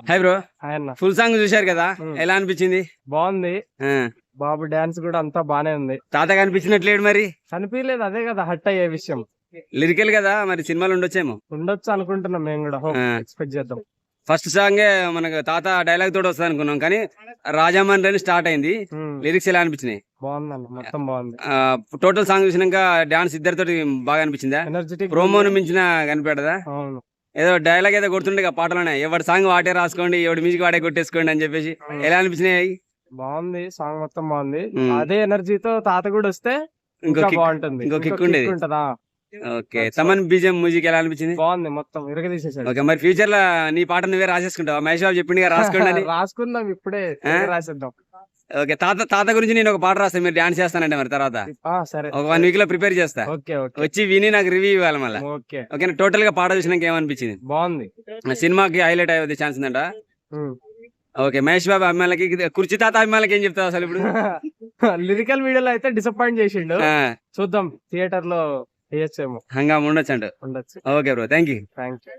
Hi bro, ఆయన full song చూశారు కదా, ఎలా అనిపించింది? బాగుంది. ఆ, బాబు డాన్స్ కూడా అంతా బానే ఉంది. తాత కనిపించినట్లేడు మరి, కనిపించలేదు. అదే కదా హట్ అయ్యే విషయం. లిరికల్ కదా మరి, సినిమాలు ఉండొచ్చేమో. ఉండొచ్చు అనుకుంటున్నాం మేము కూడా. ఎక్స్పెక్ట్ చేద్దాం. ఫస్ట్ సాంగే మనకు తాత డైలాగ్ తోటి వస్తుంది అనుకున్నాం, కానీ రాజామన్ అని స్టార్ట్ అయింది. లిరిక్స్ ఎలా అనిపించినాయి? బాగుందండి, మొత్తం బాగుంది. టోటల్ సాంగ్ చూసినాక డాన్స్ ఇద్దరితోటి బాగా అనిపించిందా? ఎనర్జెటిక్ ప్రోమోను మించిన కనిపెడదా? అవును. ఏదో డైలాగ్ ఏదో కొడుతుండే పాటలోనే, ఎవరి సాంగ్ వాటే రాసుకోండి, ఎవరి మ్యూజిక్ వాడే కొట్టేసుకోండి అని చెప్పేసి. ఎలా అనిపించినాయి? బాగుంది, సాంగ్ మొత్తం బాగుంది. అదే ఎనర్జీతో తాత కూడా వస్తే ఇంకో ఇంకా kick- బాగుంటుంది. ఇంకో kick ఉండేది. ఉంటదా? ఓకే, తమన్ బీజం మ్యూజిక్ ఎలా అనిపించింది? బాగుంది, మొత్తం ఇరగదీసేసాడు. ఓకే, మరి ఫ్యూచర్ లో నీ పాట నువ్వే రాసేసుకుంటావా? మహేష్ బాబు చెప్పింది రాసుకోండి అని. రాసుకుందాం ఇప్పుడే, రాసేద్దాం. ఓకే, తాత గురించి నేను ఒక పాట రాస్తాను, మీరు డాన్స్ చేస్తానంటే మరి తర్వాత సరే, ఒక 1 వీక్ లో ప్రిపేర్ చేస్తా. ఓకే ఓకే వచ్చి విని నాకు రివ్యూ ఇవ్వాలి మళ్ళీ. ఓకే. ఓకే, టోటల్ గా పాట చూసినాక ఏమనిపించింది? బాగుంది. సినిమాకి హైలైట్ అయ్యే ఛాన్స్ ఉందంట. ఓకే, మహేష్ బాబు అభిమానులకి, కుర్చీ తాత అభిమానులకి ఏం చెప్తావు అసలు ఇప్పుడు? లిరికల్ వీడియోలో అయితే డిసప్పాయింట్ చేసిండు. ఆ, చూద్దాం థియేటర్ లో వేయచ్చేమో. హంగామా ఉండొచ్చు అంట. ఉండొచ్చు. Okay bro, thank you. Thank you.